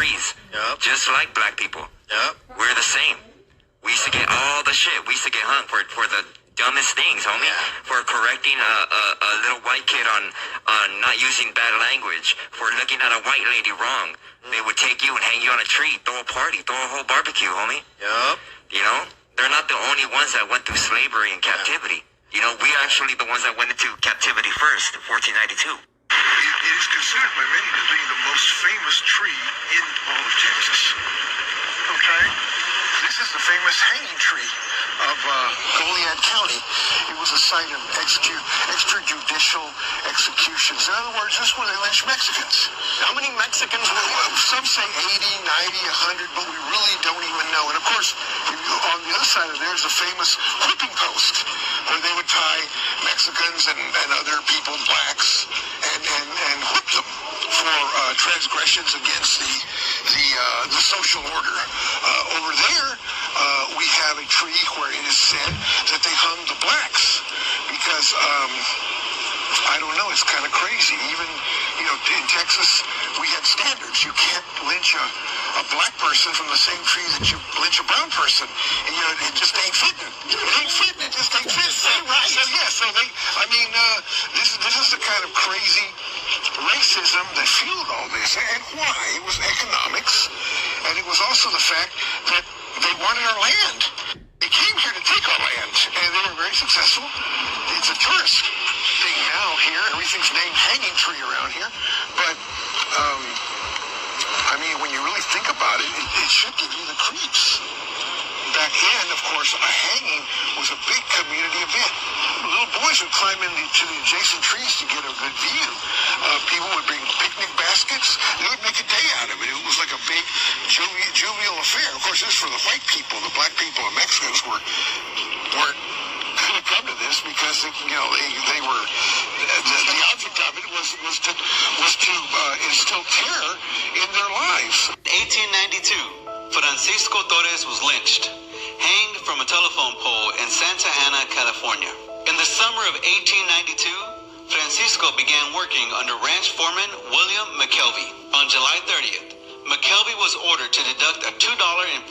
trees. Yep. Just like black people. Yep. We're the same. We used to get all the shit. We used to get hung for the dumbest things, homie. Yeah. For correcting a little white kid on not using bad language. For looking at a white lady wrong. They would take you and hang you on a tree, throw a party, throw a whole barbecue, homie. Yep. You know? They're not the only ones that went through slavery and captivity. You know, we actually the ones that went into captivity first, 1492. It is considered by many to be the most famous tree in all of Texas. Okay? This is the famous hanging tree of Goliad County. It was a site of extrajudicial executions. In other words, this is where they lynched Mexicans. How many Mexicans were there? Some say 80, 90, 100, but we really don't even know. And of course, on the other side of there is a famous whipping post where they would tie Mexicans and other people, blacks, and whip them for transgressions against the social order. Over there, we have a tree where it is said that they hung the blacks because, I don't know, it's kind of crazy. Even, in Texas, we had standards. You can't lynch a black person from the same tree that you lynch a brown person. And, it just ain't fitting. It ain't fitting. It just ain't fitting. Right. So this is the kind of crazy racism that fueled all this. And why? It was economics. And it was also the fact that they wanted our land. They came here to take our land, and they were very successful. It's a tourist thing now here. Everything's named Hanging Tree around here. But, when you really think about it, it should give you the creeps. Back then, of course, a hanging was a big community event. Little boys would climb into the adjacent trees to get a good view. People would bring picnic baskets. They would make a day out of it. It was like a big jovial affair. Of course, this is for the white people. The black people and Mexicans weren't going to come to this because they were the object of it was to instill terror in their lives. 1892, Francisco Torres was lynched, hanged from a telephone pole in Santa Ana, California. In the summer of 1892, Francisco began working under ranch foreman William McKelvey. On July 30th, McKelvey was ordered to deduct a $2.50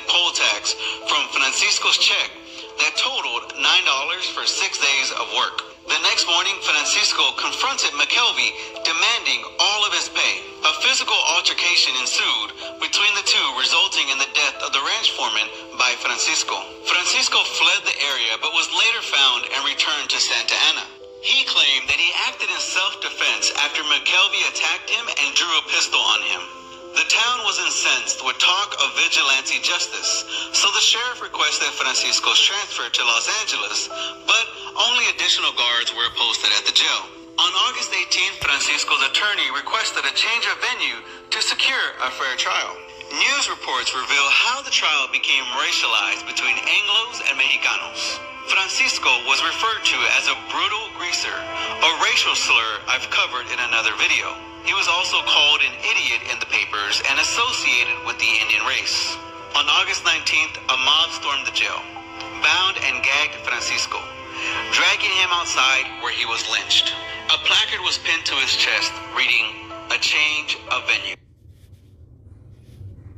poll tax from Francisco's check that totaled $9 for 6 days of work. The next morning, Francisco confronted McKelvey, demanding all of his pay. A physical altercation ensued between the two, resulting in the death of the ranch foreman by Francisco. Francisco fled the area, but was later found and returned to Santa Ana. He claimed that he acted in self-defense after McKelvey attacked him and drew a pistol on him. The town was incensed with talk of vigilante justice, so the sheriff requested Francisco's transfer to Los Angeles, but only additional guards were posted at the jail. On August 18th, Francisco's attorney requested a change of venue to secure a fair trial. News reports reveal how the trial became racialized between Anglos and Mexicanos. Francisco was referred to as a brutal greaser, a racial slur I've covered in another video. He was also called an idiot in the papers and associated with the Indian race. On August 19th, a mob stormed the jail, bound and gagged Francisco, dragging him outside where he was lynched. A placard was pinned to his chest reading, "A change of venue."